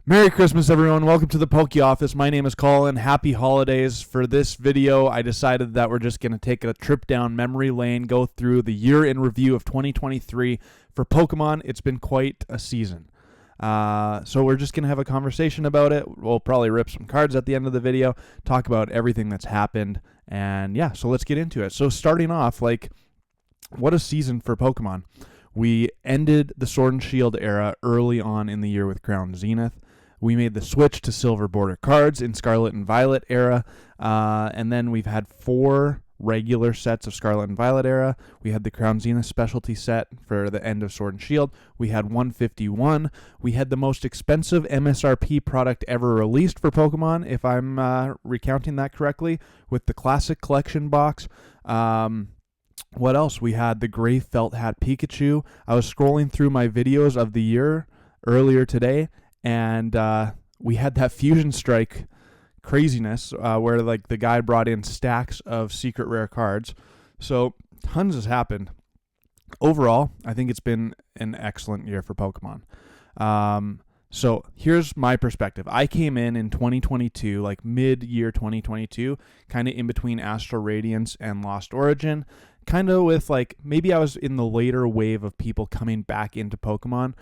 Merry Christmas, everyone. Welcome to the Poke Office. My name is Colin. Happy holidays. For this video, I decided that we're just going to take a trip down memory lane, go through the year in review of 2023 for Pokemon. It's been quite a season. So we're just going to have a conversation about it. We'll probably rip some cards at the end of the video, talk about everything that's happened, and yeah, so let's get into it. So starting off, what a season for Pokemon. We ended the Sword and Shield era early on in the year with Crown Zenith. We made the switch to silver border cards in Scarlet and Violet era, and then we've had 4 regular sets of Scarlet and Violet era. We had the Crown Zenith specialty set for the end of Sword and Shield. We had 151. We had the most expensive MSRP product ever released for Pokemon, if I'm recounting that correctly, with the Classic Collection box. What else? We had the Gray Felt Hat Pikachu. I was scrolling through my videos of the year earlier today, and we had that Fusion Strike craziness where the guy brought in stacks of secret rare cards. So tons has happened. Overall, I think it's been an excellent year for Pokemon. So here's my perspective. I came in 2022, mid-year 2022, kind of in between Astral Radiance and Lost Origin, kind of with maybe I was in the later wave of people coming back into Pokemon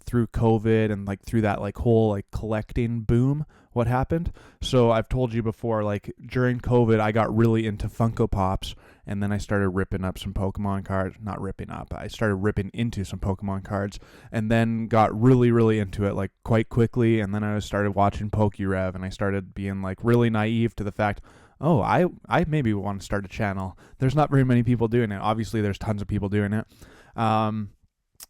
through COVID and through that whole collecting boom. What happened? So I've told you before, during COVID, I got really into Funko Pops, and then I started ripping up some Pokemon cards. Not ripping up, I started ripping into some Pokemon cards, and then got really, really into it quite quickly. And then I started watching PokeRev, and I started being really naive to the fact, oh, I maybe want to start a channel. There's not very many people doing it. Obviously, there's tons of people doing it.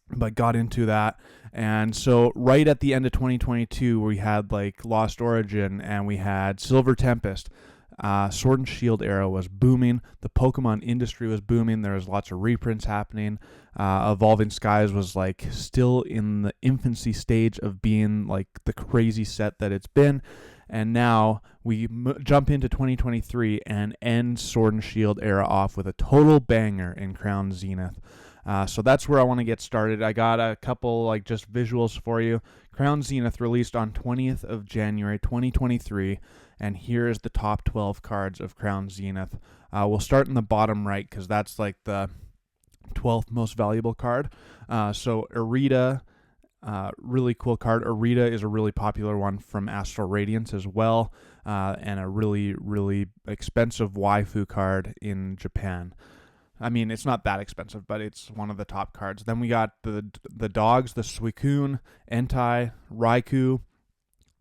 But got into that. And so right at the end of 2022, we had Lost Origin and we had Silver Tempest. Sword and Shield era was booming. The Pokemon industry was booming. There was lots of reprints happening. Evolving Skies was still in the infancy stage of being the crazy set that it's been. And now we jump into 2023 and end Sword and Shield era off with a total banger in Crown Zenith. So that's where I want to get started. I got a couple just visuals for you. Crown Zenith released on 20th of January 2023, and here's the top 12 cards of Crown Zenith. We'll start in the bottom right because that's the 12th most valuable card. So Irida, really cool card. Irida is a really popular one from Astral Radiance as well, and a really, really expensive waifu card in Japan. I mean, it's not that expensive, but it's one of the top cards. Then we got the dogs, the Suicune, Entei, Raikou,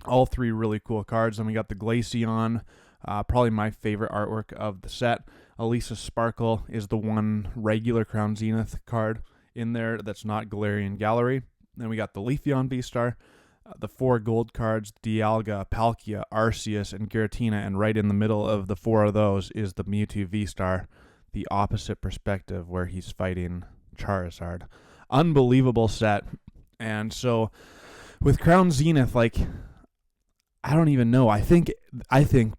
all 3 really cool cards. Then we got the Glaceon, probably my favorite artwork of the set. Elisa Sparkle is the one regular Crown Zenith card in there that's not Galarian Gallery. Then we got the Leafeon V-Star, the 4 gold cards, Dialga, Palkia, Arceus, and Giratina, and right in the middle of the 4 of those is the Mewtwo V-Star, the opposite perspective where he's fighting Charizard. Unbelievable set. And so with Crown Zenith, I don't even know. I think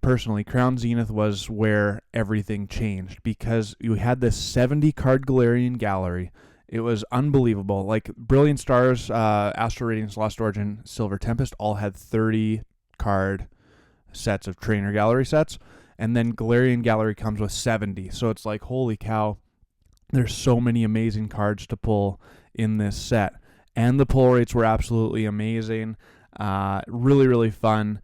personally Crown Zenith was where everything changed because you had this 70 card Galarian Gallery. It was unbelievable. Brilliant Stars, Astral Radiance, Lost Origin, Silver Tempest all had 30 card sets of Trainer Gallery sets. And then Galarian Gallery comes with 70. So it's holy cow, there's so many amazing cards to pull in this set. And the pull rates were absolutely amazing. Really, really fun.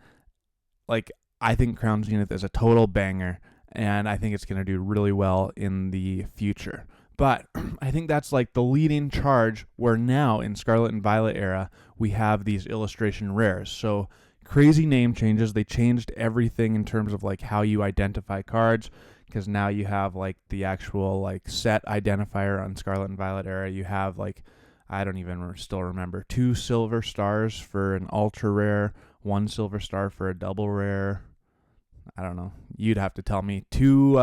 I think Crown Zenith is a total banger, and I think it's going to do really well in the future. But I think that's the leading charge where now in Scarlet and Violet era, we have these illustration rares. So crazy name changes. They changed everything in terms of how you identify cards, because now you have the actual set identifier on Scarlet and Violet era. You have I don't even still remember 2 silver stars for an ultra rare, 1 silver star for a double rare. I don't know. You'd have to tell me. 2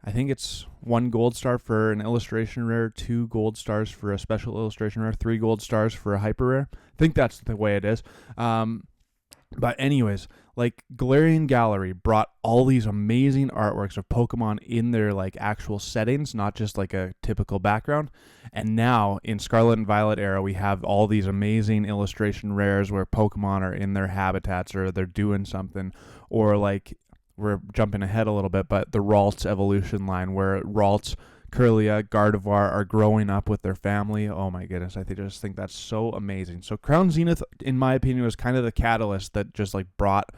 I think it's 1 gold star for an illustration rare, 2 gold stars for a special illustration rare, 3 gold stars for a hyper rare. I think that's the way it is. But anyways, like Galarian Gallery brought all these amazing artworks of Pokemon in their like actual settings, not just like a typical background. And now in Scarlet and Violet era, we have all these amazing illustration rares where Pokemon are in their habitats or they're doing something, or like we're jumping ahead a little bit, but the Ralts evolution line where Ralts, Kirlia, Gardevoir are growing up with their family. Oh my goodness, just think that's so amazing. So Crown Zenith, in my opinion, was kind of the catalyst that just like brought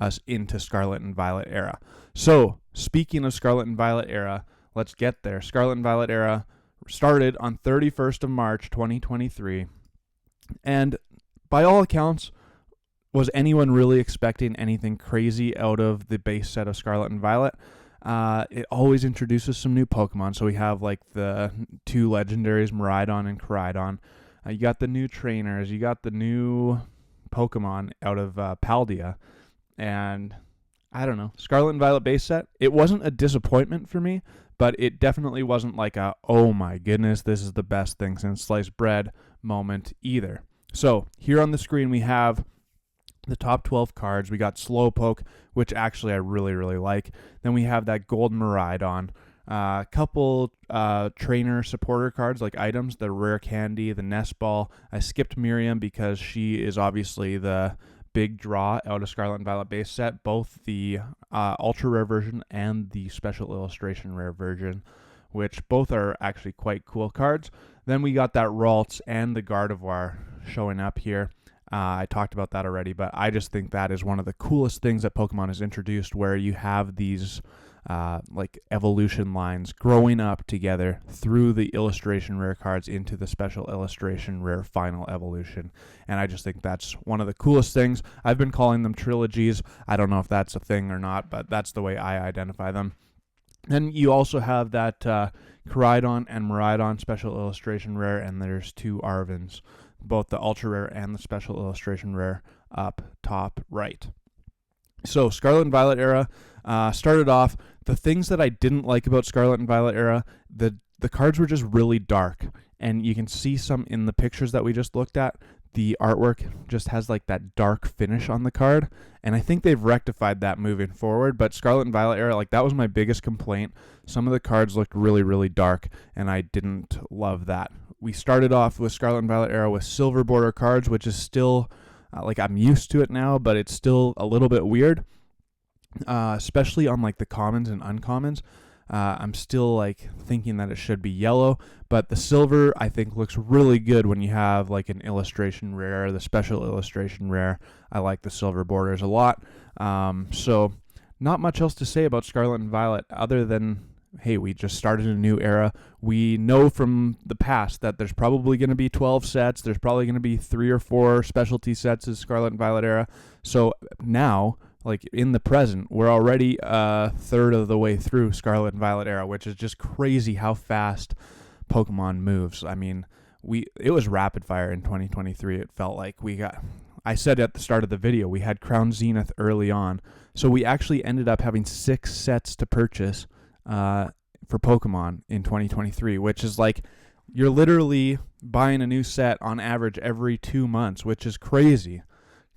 us into Scarlet and Violet era. So speaking of Scarlet and Violet era, let's get there. Scarlet and Violet era started on 31st of March 2023, and by all accounts, was anyone really expecting anything crazy out of the base set of Scarlet and Violet? It always introduces some new Pokemon. So we have like the two legendaries, Miraidon and Koraidon. You got the new trainers. You got the new Pokemon out of Paldea. And I don't know, Scarlet and Violet base set, it wasn't a disappointment for me, but it definitely wasn't like a, oh my goodness, this is the best thing since sliced bread moment either. So here on the screen we have the top 12 cards. We got Slowpoke, which actually I really, really like. Then we have that Gold Miraidon. A couple trainer supporter cards like items, the Rare Candy, the Nest Ball. I skipped Miriam because she is obviously the big draw out of Scarlet and Violet base set, both the ultra rare version and the special illustration rare version, which both are actually quite cool cards. Then we got that Ralts and the Gardevoir showing up here. I talked about that already, but I just think that is one of the coolest things that Pokemon has introduced, where you have these like evolution lines growing up together through the illustration rare cards into the special illustration rare final evolution. And I just think that's one of the coolest things. I've been calling them trilogies. I don't know if that's a thing or not, but that's the way I identify them. Then you also have that Koraidon and Miraidon special illustration rare, and there's two Arvins, both the ultra rare and the special illustration rare up top right. So Scarlet and Violet era started off. The things that I didn't like about Scarlet and Violet era, the cards were just really dark, and you can see some in the pictures that we just looked at. The artwork just has like that dark finish on the card, and I think they've rectified that moving forward. But Scarlet and Violet era, like that was my biggest complaint. Some of the cards looked really, really dark, and I didn't love that. We started off with Scarlet and Violet era with silver border cards, which is still like I'm used to it now, but it's still a little bit weird, especially on like the commons and uncommons. I'm still like thinking that it should be yellow, but the silver I think looks really good when you have like an illustration rare, the special illustration rare. I like the silver borders a lot. So not much else to say about Scarlet and Violet other than, hey, we just started a new era. We know from the past that there's probably going to be 12 sets. There's probably going to be 3 or 4 specialty sets of Scarlet and Violet era. So now, like in the present, we're already a third of the way through Scarlet and Violet era, which is just crazy how fast Pokemon moves. I mean, it was rapid fire in 2023. It felt like I said at the start of the video, we had Crown Zenith early on. So we actually ended up having 6 sets to purchase for Pokemon in 2023, which is like you're literally buying a new set on average every 2 months, which is crazy.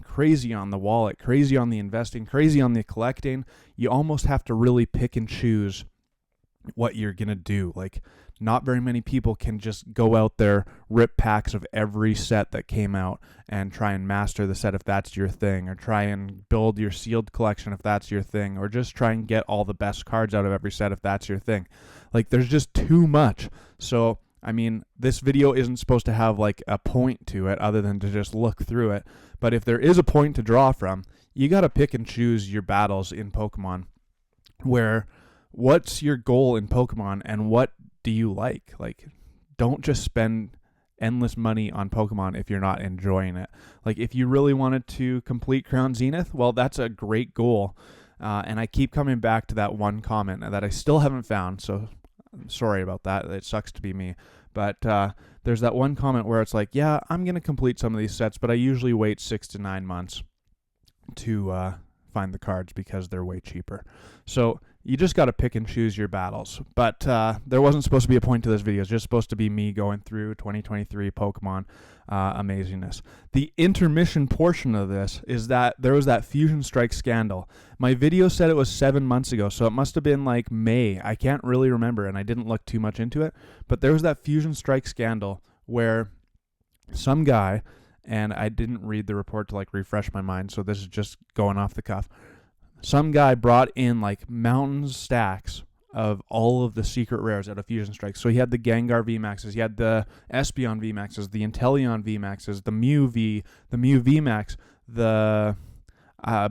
Crazy on the wallet, crazy on the investing, crazy on the collecting. You almost have to really pick and choose what you're going to do. Like, not very many people can just go out there, rip packs of every set that came out and try and master the set if that's your thing, or try and build your sealed collection if that's your thing, or just try and get all the best cards out of every set if that's your thing. Like, there's just too much. So, I mean, this video isn't supposed to have like a point to it other than to just look through it. But if there is a point to draw from, you got to pick and choose your battles in Pokemon, where what's your goal in Pokemon and what do you like? Like, don't just spend endless money on Pokemon if you're not enjoying it. Like, if you really wanted to complete Crown Zenith, well, that's a great goal. And I keep coming back to that one comment that I still haven't found, so sorry about that. It sucks to be me. But there's that one comment where it's like, yeah, I'm going to complete some of these sets, but I usually wait 6 to 9 months to find the cards because they're way cheaper. So you just got to pick and choose your battles. But there wasn't supposed to be a point to this video. It's just supposed to be me going through 2023 Pokemon amazingness. The intermission portion of this is that there was that Fusion Strike scandal. My video said it was 7 months ago, so it must have been like May. I can't really remember, and I didn't look too much into it. But there was that Fusion Strike scandal where some guy, and I didn't read the report to like refresh my mind, so this is just going off the cuff. Some guy brought in like mountain stacks of all of the secret rares out of Fusion Strike. So he had the Gengar VMAXs, he had the Espeon VMAXs, the Inteleon VMAXs, the Mew VMAX, the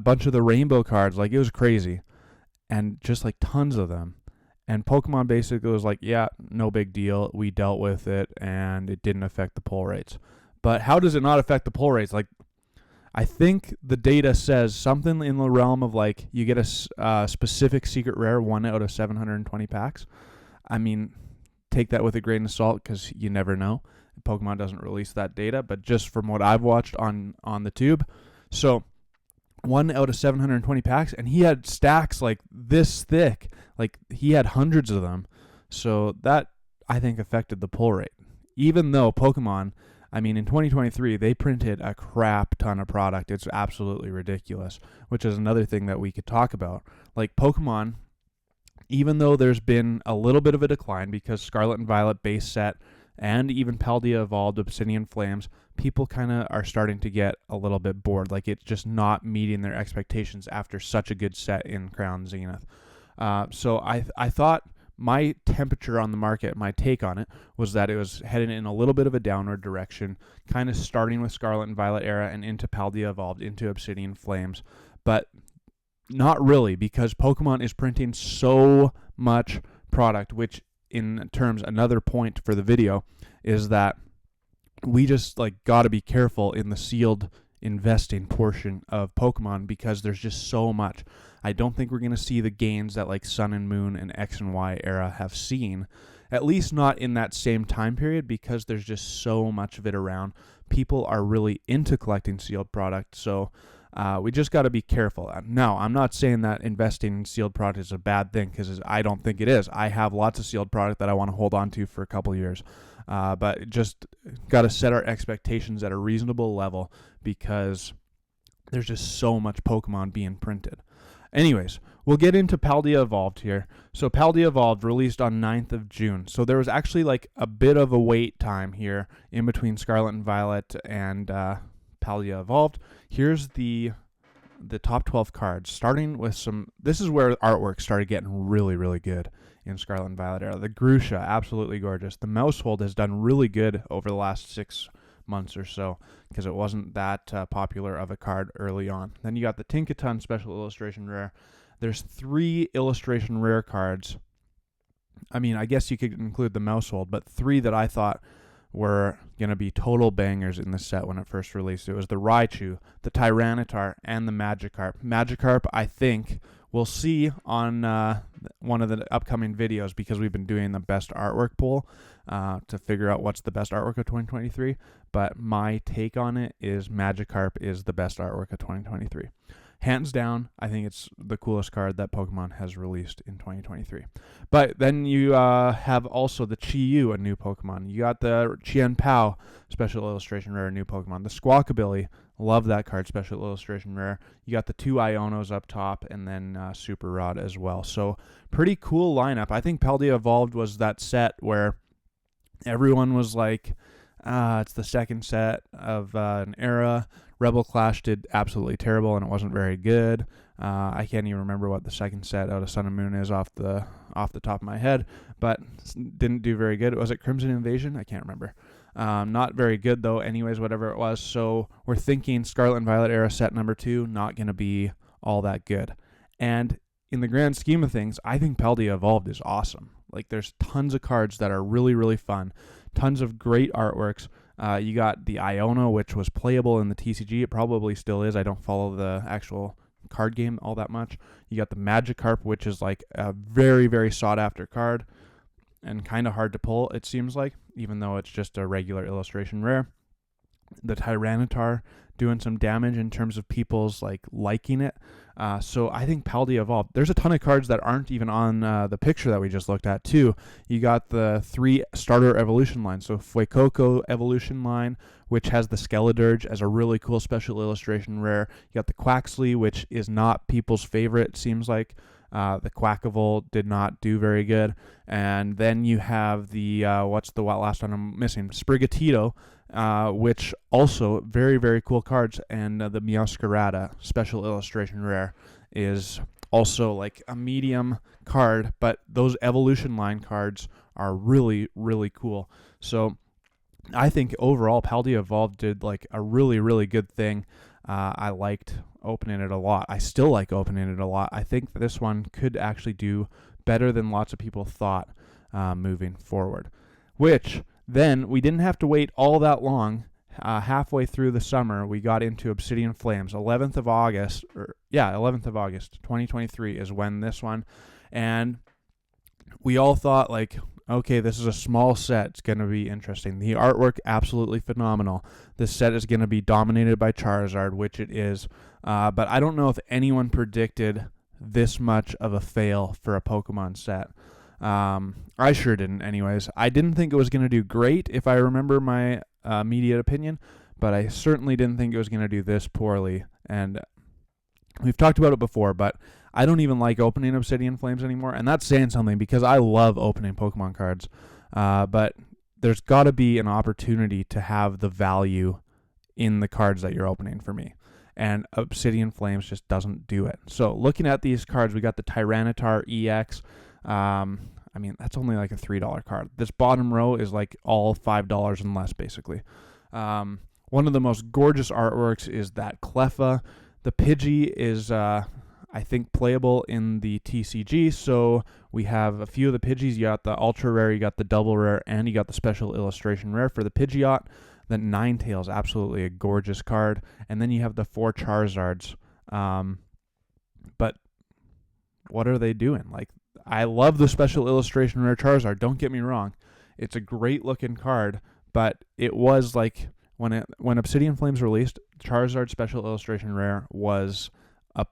bunch of the Rainbow cards. Like, it was crazy. And just like tons of them. And Pokemon basically was like, yeah, no big deal. We dealt with it and it didn't affect the pull rates. But how does it not affect the pull rates? Like, I think the data says something in the realm of like you get a specific secret rare 1 out of 720 packs. I mean, take that with a grain of salt because you never know. Pokemon doesn't release that data, but just from what I've watched on the tube. So 1 out of 720 packs, and he had stacks like this thick. Like, he had hundreds of them. So that, I think, affected the pull rate. Even though Pokemon, I mean, in 2023, they printed a crap ton of product. It's absolutely ridiculous, which is another thing that we could talk about. Like, Pokemon, even though there's been a little bit of a decline because Scarlet and Violet base set and even Paldea Evolved, Obsidian Flames, people kind of are starting to get a little bit bored. Like, it's just not meeting their expectations after such a good set in Crown Zenith. So I thought my temperature on the market, my take on it, was that it was headed in a little bit of a downward direction, kind of starting with Scarlet and Violet era and into Paldea Evolved, into Obsidian Flames. But not really, because Pokemon is printing so much product, which in terms, another point for the video, is that we just like got to be careful in the sealed investing portion of Pokemon because there's just so much. I don't think we're going to see the gains that like Sun and Moon and X and Y era have seen, at least not in that same time period, because there's just so much of it around. People are really into collecting sealed product, so we just got to be careful. Now, I'm not saying that investing in sealed product is a bad thing, because I don't think it is. I have lots of sealed product that I want to hold on to for a couple years, but just got to set our expectations at a reasonable level because there's just so much Pokemon being printed. Anyways, we'll get into Paldea Evolved here. So Paldea Evolved released on 9th of June. So there was actually like a bit of a wait time here in between Scarlet and Violet and Paldea Evolved. Here's the top 12 cards, starting with some. This is where artwork started getting really, really good in Scarlet and Violet era. The Grusha, absolutely gorgeous. The Mousehold has done really good over the last 6 months or so because it wasn't that popular of a card early on. Then you got the Tinkaton Special Illustration Rare. There's 3 illustration rare cards. I mean, I guess you could include the Mousehold, but 3 that I thought were going to be total bangers in the set when it first released. It was the Raichu, the Tyranitar, and the Magikarp. Magikarp, I think, we'll see on one of the upcoming videos because we've been doing the best artwork poll to figure out what's the best artwork of 2023. But my take on it is Magikarp is the best artwork of 2023. Hands down, I think it's the coolest card that Pokemon has released in 2023. But then you have also the Chi-Yu, a new Pokemon. You got the Chien-Pao, Special Illustration Rare, new Pokemon. The Squawkabilly, love that card, Special Illustration Rare. You got the 2 Ionos up top, and then Super Rod as well. So pretty cool lineup. I think Paldea Evolved was that set where everyone was like, it's the second set of an era. Rebel Clash did absolutely terrible, and it wasn't very good. I can't even remember what the second set out of Sun and Moon is off the top of my head, but didn't do very good. Was it Crimson Invasion? I can't remember. Not very good, though, anyways, whatever it was. So we're thinking Scarlet and Violet era set number 2, not going to be all that good. And in the grand scheme of things, I think Paldea Evolved is awesome. Like, there's tons of cards that are really, really fun. Tons of great artworks. You got the Iono, which was playable in the TCG. It probably still is. I don't follow the actual card game all that much. You got the Magikarp, which is like a very, very sought-after card and kind of hard to pull, it seems like, even though it's just a regular illustration rare. the Tyranitar doing some damage in terms of people's liking it. So I think Paldea evolved. There's a ton of cards that aren't even on the picture that we just looked at too. You got the 3 starter evolution line. So Fuecoco evolution line, which has the Skeledirge as a really cool special illustration rare. You got the Quaxley, which is not people's favorite, it seems like. The Quackavolt did not do very good. And then you have the, what's the last one I'm missing? Sprigatito, which also very, very cool cards. And the Meowscarada special illustration rare is also like a medium card, but those evolution line cards are really, really cool. So I think overall Paldea Evolved did like a really, really good thing. I liked opening it a lot. I still like opening it a lot. I think this one could actually do better than lots of people thought moving forward. Which then we didn't have to wait all that long. Halfway through the summer, we got into Obsidian Flames. 11th of August, 2023 is when this one. And we all thought like, okay, this is a small set. It's going to be interesting. The artwork, absolutely phenomenal. This set is going to be dominated by Charizard, which it is. But I don't know if anyone predicted this much of a fail for a Pokemon set. I sure didn't anyways. I didn't think it was going to do great, if I remember my immediate opinion, but I certainly didn't think it was going to do this poorly. And we've talked about it before, but I don't even like opening Obsidian Flames anymore, and that's saying something because I love opening Pokemon cards. But there's got to be an opportunity to have the value in the cards that you're opening for me. And Obsidian Flames just doesn't do it. So looking at these cards, we got the Tyranitar EX. I mean, that's only like a $3 card. This bottom row is like all $5 and less, basically. One of the most gorgeous artworks is that Cleffa. The Pidgey is, I think, playable in the TCG. So we have a few of the Pidgeys. You got the Ultra Rare, you got the Double Rare, and you got the Special Illustration Rare for the Pidgeot. The Ninetales, absolutely a gorgeous card. And then you have the 4 Charizards. But what are they doing? Like, I love the Special Illustration Rare Charizard. Don't get me wrong. It's a great looking card, but it was like when Obsidian Flames released, Charizard Special Illustration Rare was a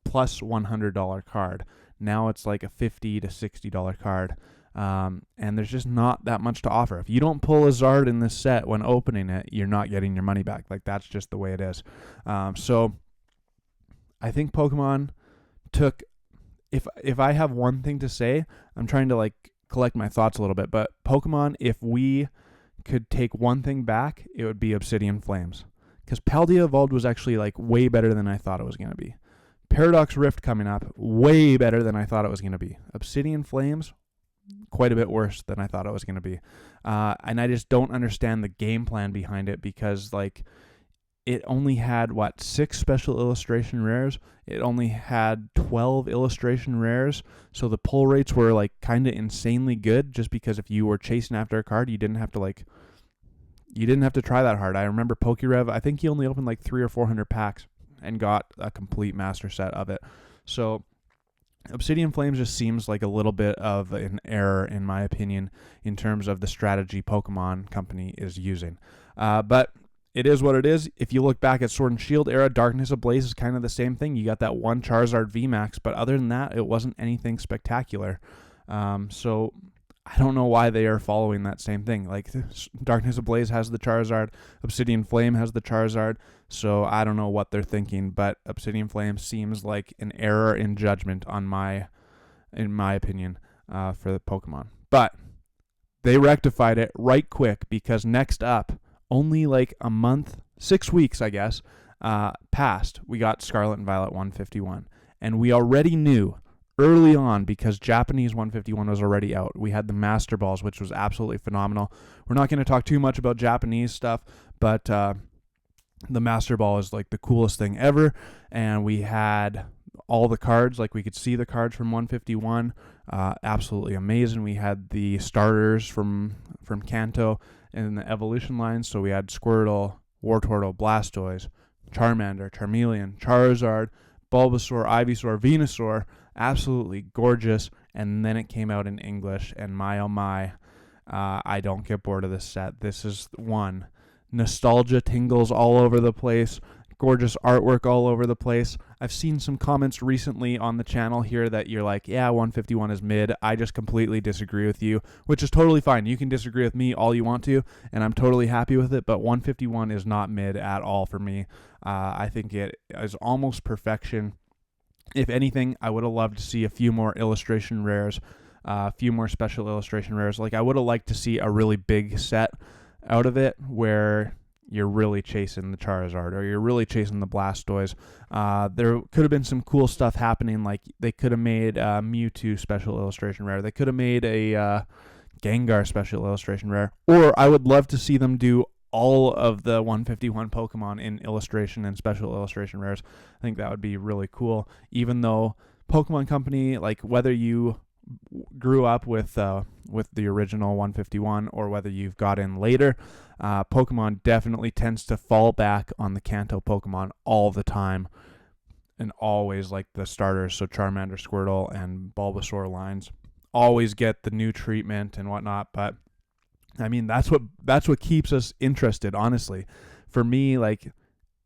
plus $100 card. Now it's like a $50 to $60 card. And there's just not that much to offer. If you don't pull a Zard in this set when opening it, you're not getting your money back. Like, that's just the way it is. So I think Pokemon took, if I have one thing to say, I'm trying to like collect my thoughts a little bit, but Pokemon, if we could take one thing back, it would be Obsidian Flames. Because Paldea Evolved was actually like way better than I thought it was going to be. Paradox Rift coming up, way better than I thought it was going to be. Obsidian Flames, quite a bit worse than I thought it was going to be. And I just don't understand the game plan behind it, because like it only had 6 special illustration rares. It only had 12 illustration rares. So the pull rates were like kind of insanely good, just because if you were chasing after a card, you didn't have to try that hard. I remember Pokerev, I think he only opened like 300 or 400 packs and got a complete master set of it. So Obsidian Flames just seems like a little bit of an error, in my opinion, in terms of the strategy Pokemon Company is using. But it is what it is. If you look back at Sword and Shield era, Darkness Ablaze is kind of the same thing. You got that one Charizard VMAX, but other than that, it wasn't anything spectacular. So I don't know why they are following that same thing. Like, Darkness Ablaze has the Charizard, Obsidian Flame has the Charizard, so I don't know what they're thinking, but Obsidian Flame seems like an error in judgment in my opinion, for the Pokemon. But they rectified it right quick, because next up, only like a month, 6 weeks, I guess, passed, we got Scarlet and Violet 151. And we already knew early on, because Japanese 151 was already out. We had the Master Balls, which was absolutely phenomenal. We're not going to talk too much about Japanese stuff, but the Master Ball is like the coolest thing ever. And we had all the cards, like we could see the cards from 151. Absolutely amazing. We had the starters from Kanto in the evolution lines. So we had Squirtle, Wartortle, Blastoise, Charmander, Charmeleon, Charizard, Bulbasaur, Ivysaur, Venusaur. Absolutely gorgeous. And then it came out in English, and my oh my, I don't get bored of this set. This is one nostalgia tingles all over the place, gorgeous artwork all over the place. I've seen some comments recently on the channel here that you're like, yeah, 151 is mid. I just completely disagree with you, which is totally fine. You can disagree with me all you want to, and I'm totally happy with it, but 151 is not mid at all for me. I think it is almost perfection. If anything, I would have loved to see a few more illustration rares, a few more special illustration rares. Like, I would have liked to see a really big set out of it where you're really chasing the Charizard or you're really chasing the Blastoise. There could have been some cool stuff happening, like they could have made a Mewtwo special illustration rare. They could have made a Gengar special illustration rare. Or I would love to see them do all of the 151 Pokemon in illustration and special illustration rares. I think that would be really cool. Even though Pokemon Company, like whether you grew up with the original 151 or whether you've got in later, Pokemon definitely tends to fall back on the Kanto Pokemon all the time and always like the starters. So Charmander, Squirtle, and Bulbasaur lines always get the new treatment and whatnot. But I mean, that's what keeps us interested, honestly. For me, like,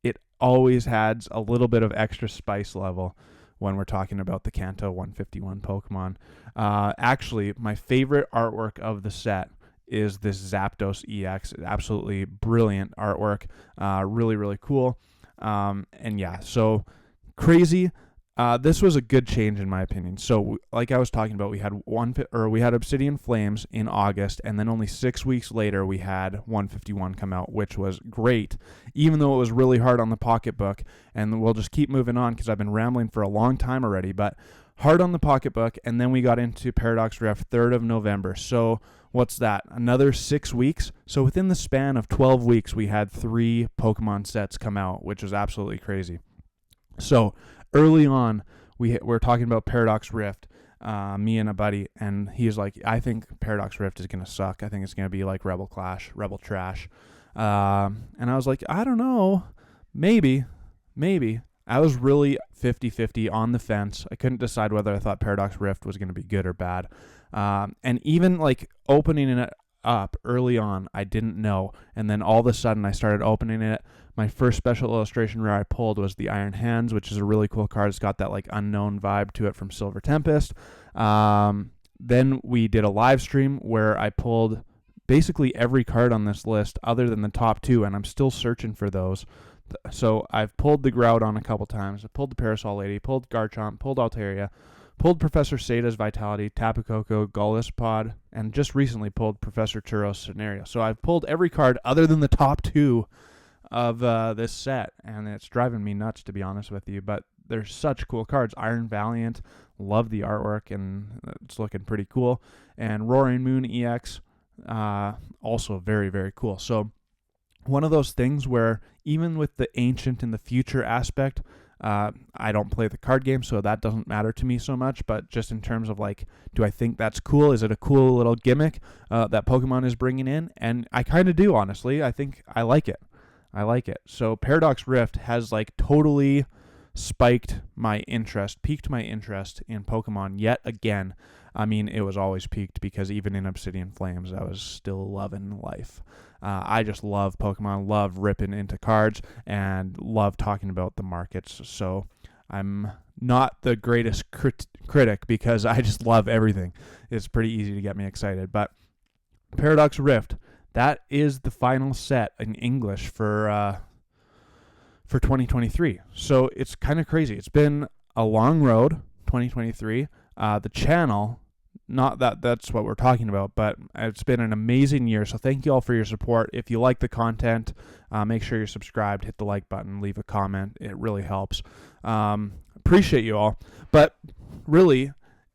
it always adds a little bit of extra spice level when we're talking about the Kanto 151 Pokemon. Actually, my favorite artwork of the set is this Zapdos EX. Absolutely brilliant artwork. Really, really cool. And yeah, so crazy. This was a good change in my opinion. So, like I was talking about, we had Obsidian Flames in August, and then only 6 weeks later we had 151 come out, which was great, even though it was really hard on the pocketbook. And we'll just keep moving on because I've been rambling for a long time already. But hard on the pocketbook, and then we got into Paradox Rift 3rd of November. So what's that? Another 6 weeks. So within the span of 12 weeks, we had 3 Pokemon sets come out, which was absolutely crazy. So early on, we're talking about Paradox Rift, me and a buddy, and he's like, I think Paradox Rift is going to suck. I think it's going to be like Rebel Clash, Rebel Trash. And I was like, I don't know. Maybe. I was really 50-50 on the fence. I couldn't decide whether I thought Paradox Rift was going to be good or bad. And even like opening it up early on, I didn't know. And then all of a sudden I started opening it. My first special illustration rare I pulled was the Iron Hands, which is a really cool card. It's got that like unknown vibe to it from Silver Tempest. Then we did a live stream where I pulled basically every card on this list other than the top 2, and I'm still searching for those. So I've pulled the Groudon a couple times. I pulled the Parasol Lady, pulled Garchomp, pulled Altaria, pulled Professor Sada's Vitality, Tapu Koko, Golisopod, and just recently pulled Professor Churros Scenario. So I've pulled every card other than the top 2 of this set, and it's driving me nuts, to be honest with you. But they're such cool cards. Iron Valiant, love the artwork, and it's looking pretty cool. And Roaring Moon EX, also very, very cool. So one of those things where even with the ancient and the future aspect, I don't play the card game, so that doesn't matter to me so much. But just in terms of like, do I think that's cool? Is it a cool little gimmick that Pokemon is bringing in? And I kind of do, honestly. I think I like it. So Paradox Rift has like totally piqued my interest in Pokemon yet again. I mean, it was always piqued because even in Obsidian Flames, I was still loving life. I just love Pokemon, love ripping into cards, and love talking about the markets. So I'm not the greatest critic because I just love everything. It's pretty easy to get me excited. But Paradox Rift, that is the final set in English for 2023. So it's kind of crazy. It's been a long road, 2023. The channel, not that that's what we're talking about, but it's been an amazing year. So thank you all for your support. If you like the content, make sure you're subscribed, hit the like button, leave a comment. It really helps. Appreciate you all. But really,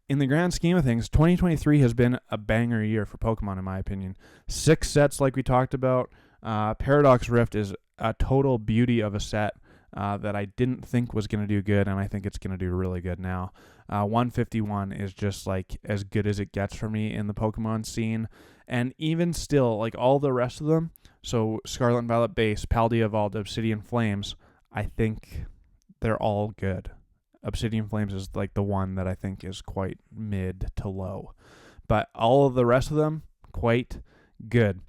in the grand scheme of things, 2023 has been a banger year for Pokemon, in my opinion. 6 sets like we talked about. Paradox Rift is a total beauty of a set that I didn't think was going to do good, and I think it's going to do really good now. 151 is just like as good as it gets for me in the Pokemon scene. And even still, like all the rest of them, so Scarlet Violet Base, Paldea Evolved, Obsidian Flames, I think they're all good. Obsidian Flames is like the one that I think is quite mid to low. But all of the rest of them, quite good.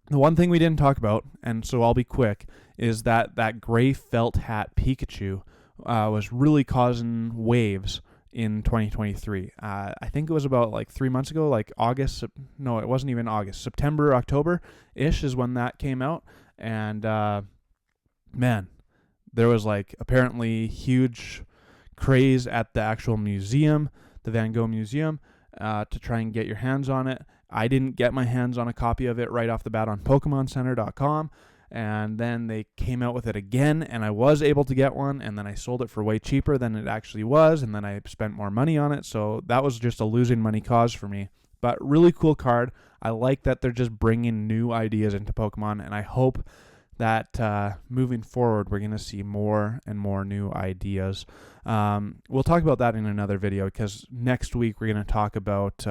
The one thing we didn't talk about, and so I'll be quick, is that gray felt hat Pikachu was really causing waves in 2023. I think it was about like 3 months ago, like August. No, it wasn't even August. September, October-ish is when that came out. And man, there was like apparently huge craze at the actual museum, the Van Gogh Museum, to try and get your hands on it. I didn't get my hands on a copy of it right off the bat on PokemonCenter.com. And then they came out with it again, and I was able to get one, and then I sold it for way cheaper than it actually was, and then I spent more money on it, so that was just a losing money cause for me. But really cool card. I like that they're just bringing new ideas into Pokemon, and I hope that moving forward we're going to see more and more new ideas. We'll talk about that in another video, because next week we're going to talk about...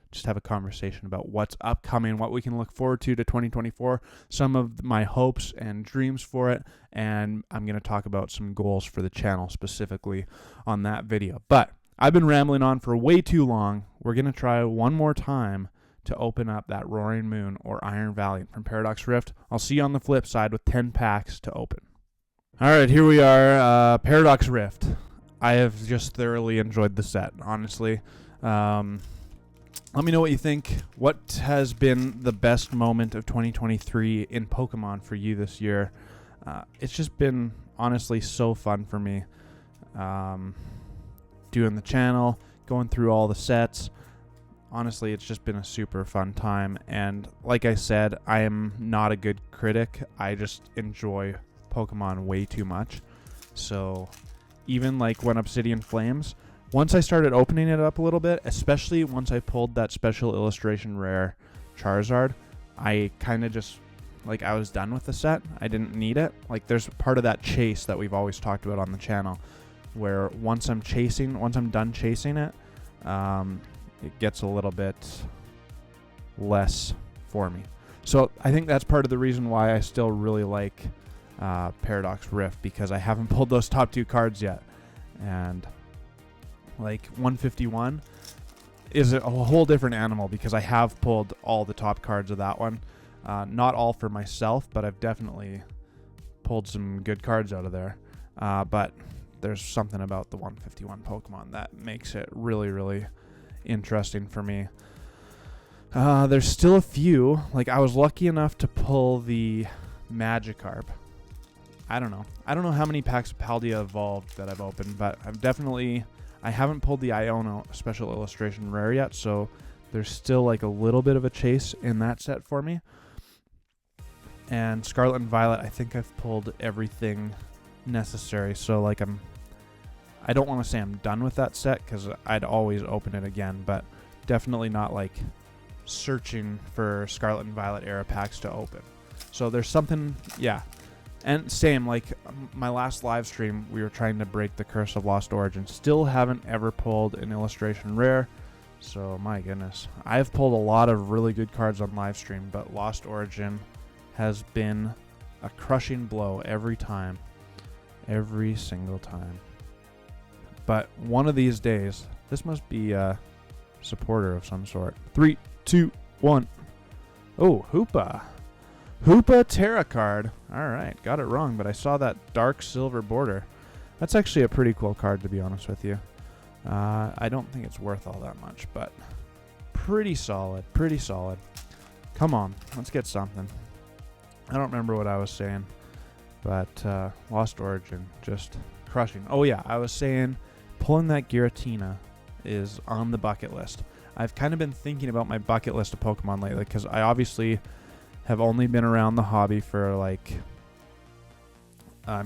just have a conversation about what's upcoming, what we can look forward to 2024, some of my hopes and dreams for it, and I'm going to talk about some goals for the channel specifically on that video. But I've been rambling on for way too long. We're going to try one more time to open up that Roaring Moon or Iron Valiant from Paradox Rift. I'll see you on the flip side with 10 packs to open. All right, here we are, Paradox Rift. I have just thoroughly enjoyed the set, honestly. Let me know what you think. What has been the best moment of 2023 in Pokemon for you this year? It's just been, honestly, so fun for me. Doing the channel, going through all the sets. Honestly, it's just been a super fun time. And like I said, I am not a good critic. I just enjoy Pokemon way too much. So even like when Obsidian Flames... once I started opening it up a little bit, especially once I pulled that special illustration rare Charizard, I kind of just, like, I was done with the set. I didn't need it. Like, there's part of that chase that we've always talked about on the channel, where once I'm done chasing it, it gets a little bit less for me. So I think that's part of the reason why I still really like Paradox Rift, because I haven't pulled those top 2 cards yet. And... like 151 is a whole different animal, because I have pulled all the top cards of that one. Not all for myself, but I've definitely pulled some good cards out of there. But there's something about the 151 Pokemon that makes it really, really interesting for me. There's still a few. Like, I was lucky enough to pull the Magikarp. I don't know how many packs of Paldea Evolved that I've opened, but I haven't pulled the Iono special illustration rare yet, so there's still like a little bit of a chase in that set for me. And Scarlet and Violet, I think I've pulled everything necessary, so like I don't want to say I'm done with that set, because I'd always open it again, but definitely not like searching for Scarlet and Violet era packs to open. So there's something, yeah. And same, like my last live stream, we were trying to break the curse of Lost Origin. Still haven't ever pulled an illustration rare. So my goodness. I've pulled a lot of really good cards on live stream, but Lost Origin has been a crushing blow every time. Every single time. But one of these days, this must be a supporter of some sort. 3, 2, 1. Oh, Hoopa. Hoopa Terra card. Alright, got it wrong, but I saw that dark silver border. That's actually a pretty cool card, to be honest with you. I don't think it's worth all that much, but pretty solid, pretty solid. Come on, let's get something. I don't remember what I was saying, but Lost Origin, just crushing. Oh yeah, I was saying pulling that Giratina is on the bucket list. I've kind of been thinking about my bucket list of Pokemon lately, because I obviously have only been around the hobby for like, I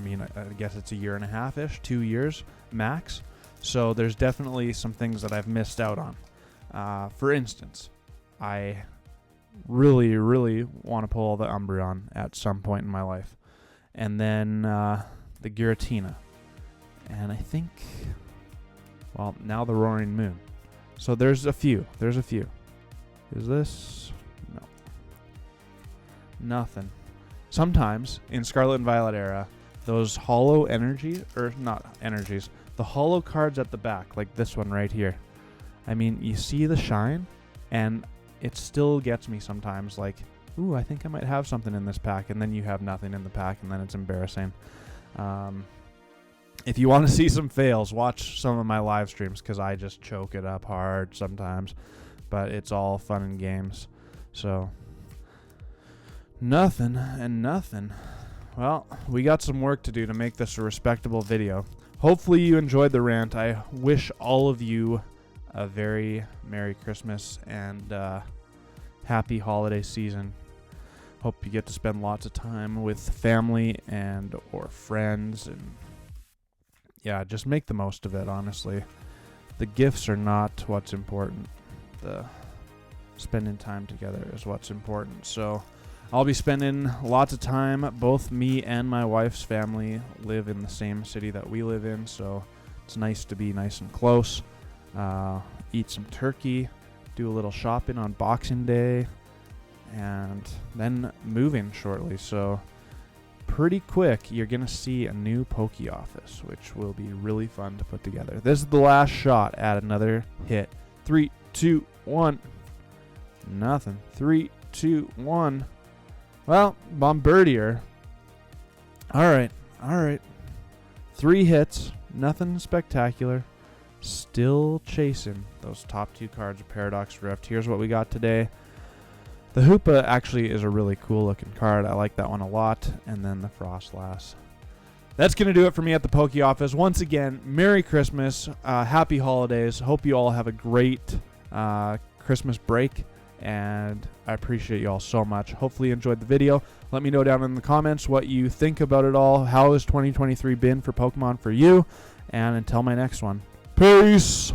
guess it's a year and a half-ish, 2 years max. So there's definitely some things that I've missed out on. For instance, I really, really want to pull the Umbreon at some point in my life. And then the Giratina. And I think, well, now the Roaring Moon. So there's a few. Is this? No. Nothing. Sometimes in Scarlet and Violet era, those hollow energies, or not energies, the hollow cards at the back, like this one right here. I mean, you see the shine, and it still gets me sometimes. Like, ooh, I think I might have something in this pack, and then you have nothing in the pack, and then it's embarrassing. If you want to see some fails, watch some of my live streams, because I just choke it up hard sometimes, but it's all fun and games. So, nothing and nothing. Well, we got some work to do to make this a respectable video. Hopefully you enjoyed the rant. I wish all of you a very Merry Christmas and happy holiday season. Hope you get to spend lots of time with family and or friends, and yeah, just make the most of it, honestly. The gifts are not what's important. The spending time together is what's important. So I'll be spending lots of time. Both me and my wife's family live in the same city that we live in, so it's nice to be nice and close. Eat some turkey, do a little shopping on Boxing Day, and then moving shortly. So pretty quick, you're going to see a new Poke Office, which will be really fun to put together. This is the last shot at another hit. 3, 2, 1. Nothing. 3, 2, 1. Well, Bombardier. All right. 3 hits. Nothing spectacular. Still chasing those top 2 cards of Paradox Rift. Here's what we got today. The Hoopa actually is a really cool looking card. I like that one a lot. And then the Frostlass. That's going to do it for me at the Poke Office. Once again, Merry Christmas. Happy holidays. Hope you all have a great Christmas break. And I appreciate you all so much. Hopefully you enjoyed the video. Let me know down in the comments what you think about it all. How has 2023 been for Pokemon for you? And until my next one, peace!